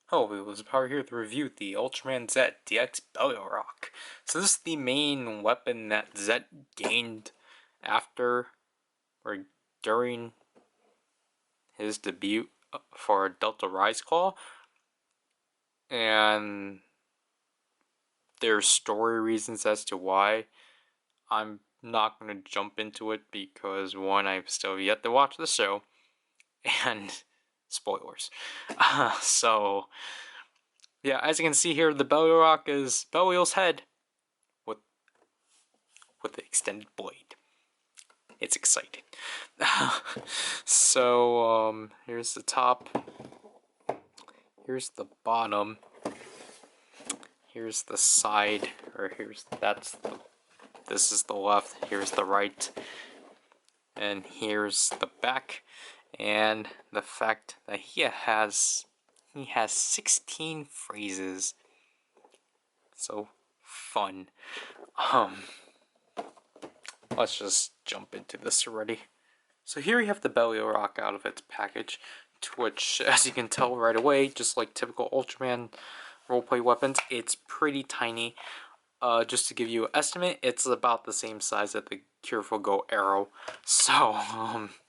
Hello, it was Power here to review the Ultraman Z DX Beliarok. So this is the main weapon that Z gained after or during his debut for Delta Rise Claw, and there's story reasons as to why. I'm not going to jump into it because one, I've still yet to watch the show, and spoilers. So yeah, as you can see here, the Beliarok is Belial's head with the extended blade. It's exciting. So here's the top. Here's the bottom. Here's the side, or this is the left. Here's the right, and here's the back. And the fact that he has 16 phrases. So fun. Let's just jump into this already. So here we have the Beliarok out of its package, to which, as you can tell right away, just like typical Ultraman roleplay weapons, it's pretty tiny. Just to give you an estimate, it's about the same size as the Cureful Go Arrow, so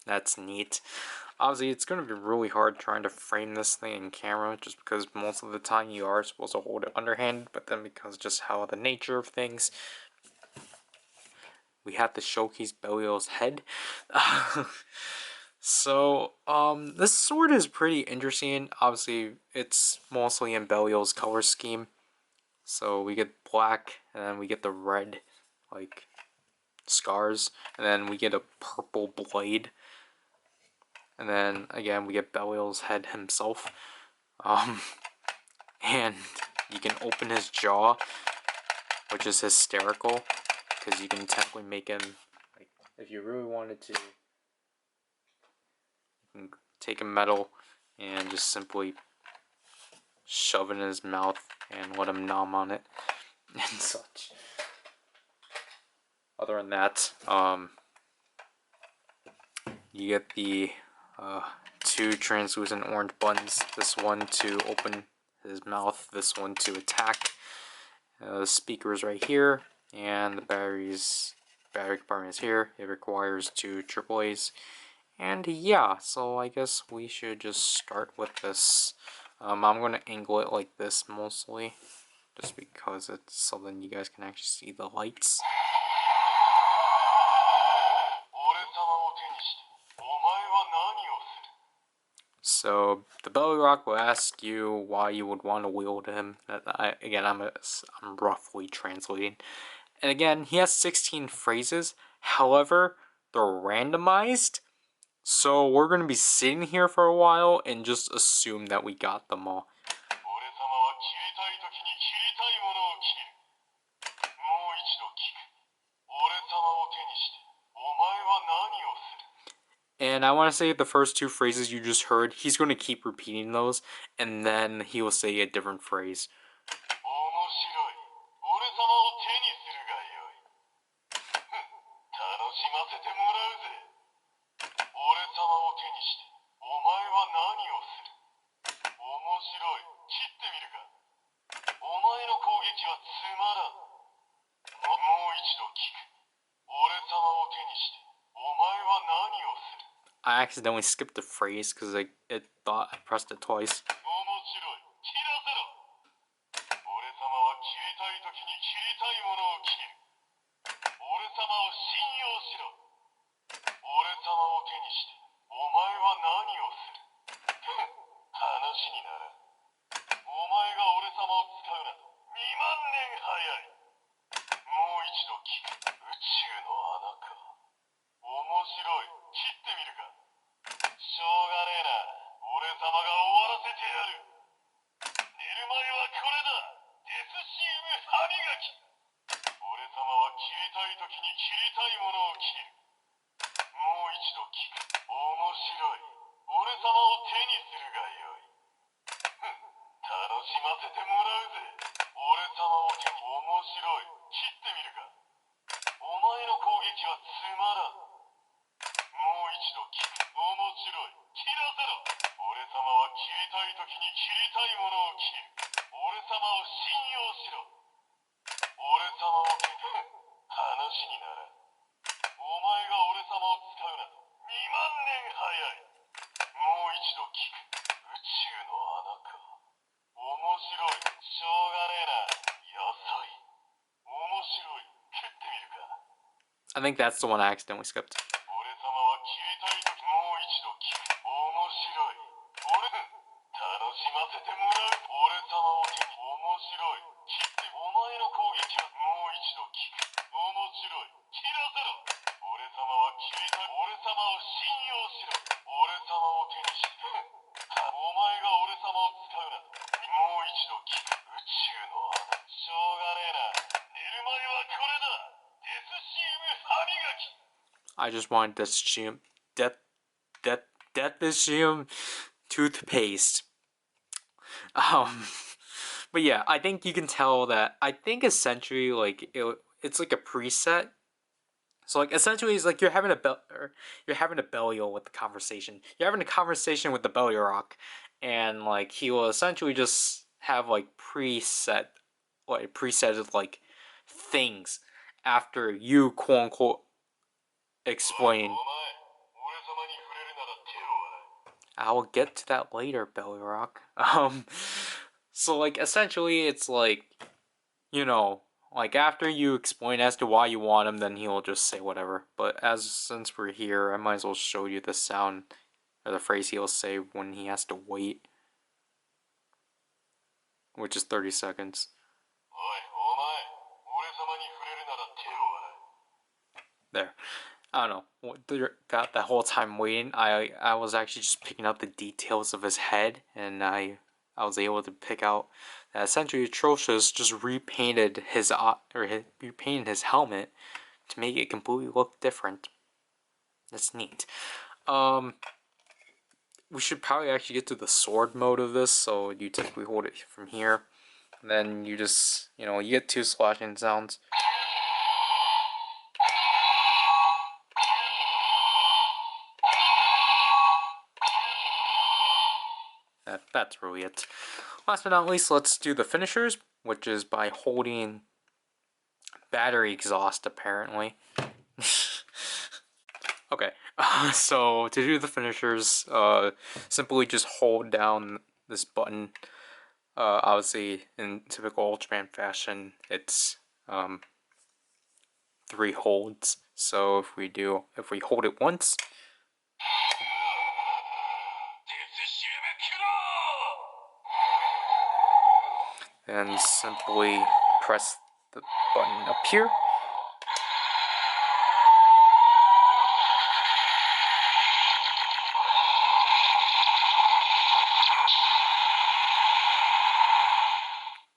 that's neat. Obviously, it's going to be really hard trying to frame this thing in camera, just because most of the time you are supposed to hold it underhanded, but then because just how the nature of things, we have to showcase Belial's head. So, this sword is pretty interesting. Obviously, it's mostly in Belial's color scheme. So we get black, and then we get the red, like, scars, and then we get a purple blade. And then, again, we get Belial's head himself. And you can open his jaw, which is hysterical, because you can technically make him, like, if you really wanted to, you can take a metal and just simply shove it in his mouth and let him nom on it and such. Other than that, you get the two translucent orange buttons. This one to open his mouth, this one to attack. The speaker is right here, and the battery compartment is here. It requires two AAAs. And yeah, so I guess we should just start with this. I'm going to angle it like this mostly, just because it's so then you guys can actually see the lights. So the Beliarok will ask you why you would want to wield him. I'm roughly translating. And again, he has 16 phrases. However, they're randomized. So we're going to be sitting here for a while and just assume that we got them all. And I want to say the first two phrases you just heard, he's going to keep repeating those, and then he will say a different phrase. I accidentally skipped the phrase because it thought I pressed it twice. I think that's the one I accidentally skipped. I just want Death toothpaste. But yeah, I think you can tell that. I think essentially, like it's like a preset. So like essentially, it's like you're having a Belial with the conversation. You're having a conversation with the Beliarok, and like he will essentially just have like preset like things after you quote unquote explain. I will get to that later, Beliarok. So like essentially, it's like, like after you explain as to why you want him, then he'll just say whatever. But since we're here, I might as well show you the sound or the phrase he'll say when he has to wait, which is 30 seconds. There. I don't know. Got that whole time waiting, I was actually just picking up the details of his head, and I was able to pick out that essentially Atrocious just repainted repainted his helmet to make it completely look different. That's neat. We should probably actually get to the sword mode of this. So you typically hold it from here, and then you just you get 2 slashing sounds. That's really it. Last but not least, let's do the finishers, which is by holding battery exhaust, apparently. Okay, so to do the finishers, simply just hold down this button. Obviously, in typical Ultraman fashion, it's 3 holds. So if we hold it once, and simply press the button up here.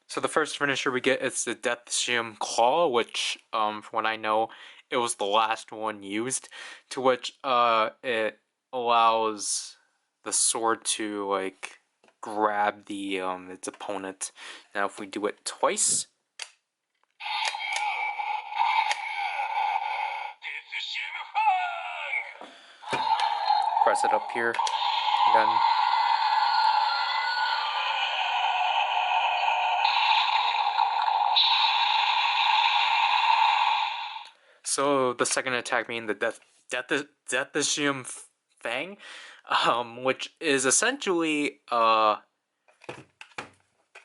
So the first finisher we get is the Death Shield Claw, which, from what I know, it was the last one used, to which it allows the sword to like grab the its opponent. Now if we do it twice, press it up here again. So the second attack being the Deathicium Fang, which is essentially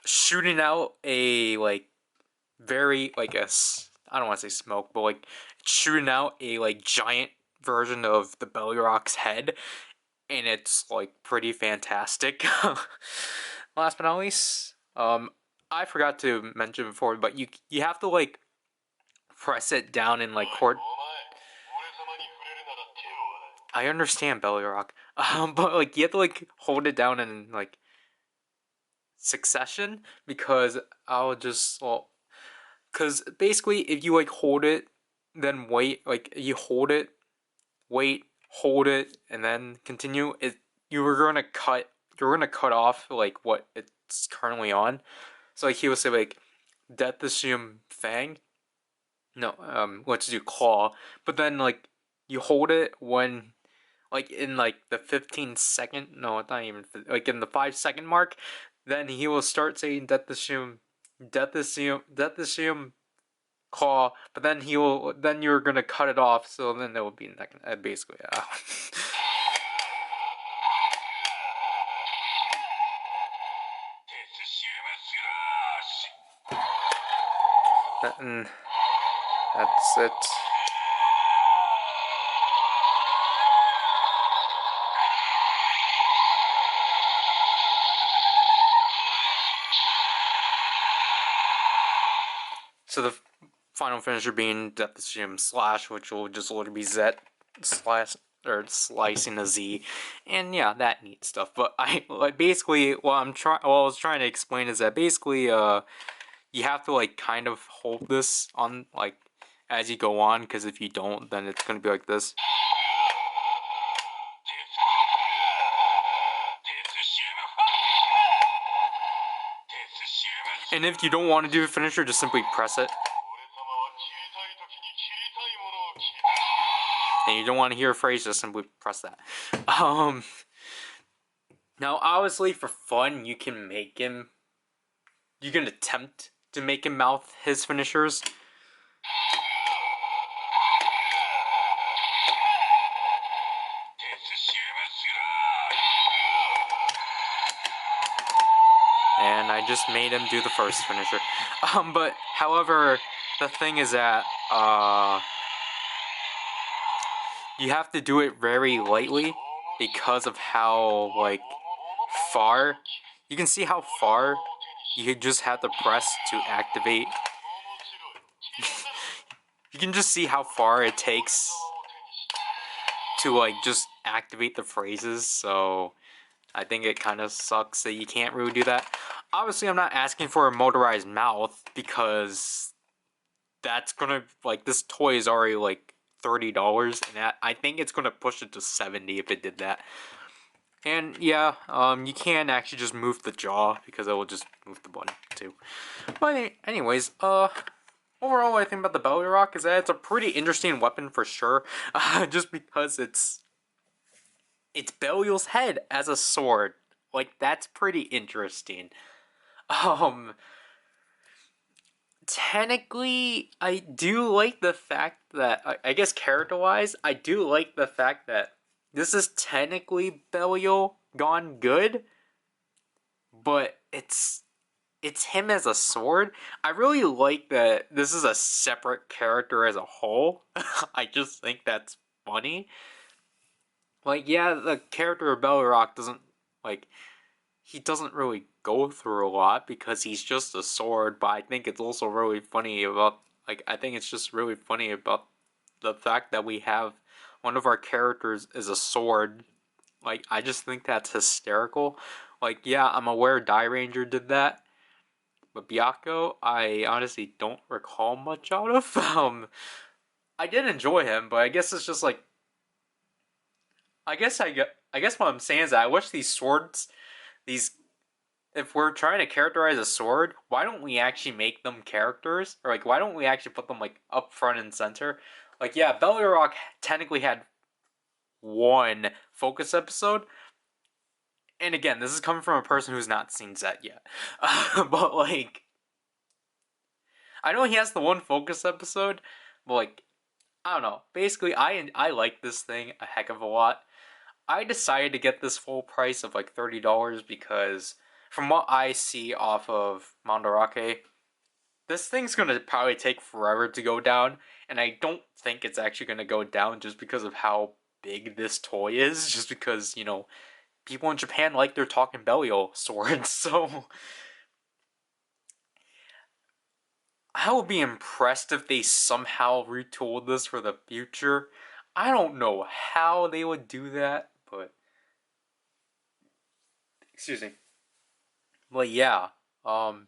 shooting out a like very like I don't want to say smoke, but like shooting out a like giant version of the Beliarok's head, and it's like pretty fantastic. Last but not least, I forgot to mention before, but you have to like press it down in like court. I understand Beliarok, but like you have to like hold it down in like succession, because because basically if you like hold it, then wait, like you hold it, wait, hold it, and then continue. You're gonna cut off like what it's currently on. So like he will say like Death Assume Fang. No, let's do Claw. But then like you hold it when like in like the 15-second, no, it's not even, like in the 5-second mark, then he will start saying Death Assume, Death Assume, Death Assume, call, but then then you're gonna cut it off, so then it will be basically, and that's it. So the final finisher being Death Assume Slash, which will just literally be Z slash or slicing a Z, and yeah, that neat stuff. But I like basically what I was trying to explain is that basically you have to like kind of hold this on like as you go on, because if you don't, then it's gonna be like this. And if you don't want to do a finisher, just simply press it. And you don't want to hear a phrase, just simply press that. Now, obviously, for fun, you can make him. You can attempt to make him mouth his finishers. And I just made him do the first finisher. But however, the thing is that you have to do it very lightly because of how like far. You can see how far you just have to press to activate. You can just see how far it takes to like just activate the phrases, so I think it kind of sucks that you can't really do that. Obviously, I'm not asking for a motorized mouth because that's gonna, like, this toy is already like $30, and I think it's gonna push it to $70 if it did that. And yeah, you can actually just move the jaw because it will just move the button too. But anyways, overall, what I think about the Beliarok is that it's a pretty interesting weapon for sure. Just because it's Belial's head as a sword. Like, that's pretty interesting. Technically, I do like the fact that, I guess character-wise, I do like the fact that this is technically Belial gone good, but it's him as a sword. I really like that this is a separate character as a whole. I just think that's funny. Like, yeah, the character of Beliarok doesn't, like, he doesn't really go through a lot because he's just a sword, but I think it's also really funny about, like, I think it's just really funny about the fact that we have one of our characters is a sword. Like, I just think that's hysterical. Like, yeah, I'm aware Die Ranger did that, but Byakko, I honestly don't recall much out of. I did enjoy him, but I guess it's just like, I guess what I'm saying is that I wish these swords, these, if we're trying to characterize a sword, why don't we actually make them characters? Or like, why don't we actually put them like up front and center? Like, yeah, Beliarok technically had one focus episode. And again, this is coming from a person who's not seen Z yet. But like, I know he has the one focus episode, but like, I don't know. Basically, I like this thing a heck of a lot. I decided to get this full price of like $30 because from what I see off of Mandarake, this thing's gonna probably take forever to go down, and I don't think it's actually gonna go down just because of how big this toy is, just because, you know, people in Japan like their Talking Belial swords, so I will be impressed if they somehow retooled this for the future. I don't know how they would do that, but excuse me. But yeah, honestly,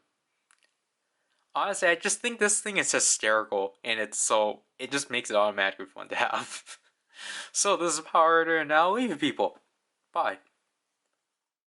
I just think this thing is hysterical, and it just makes it automatically fun to have. So this is PowerRider, and now leave you people. Bye.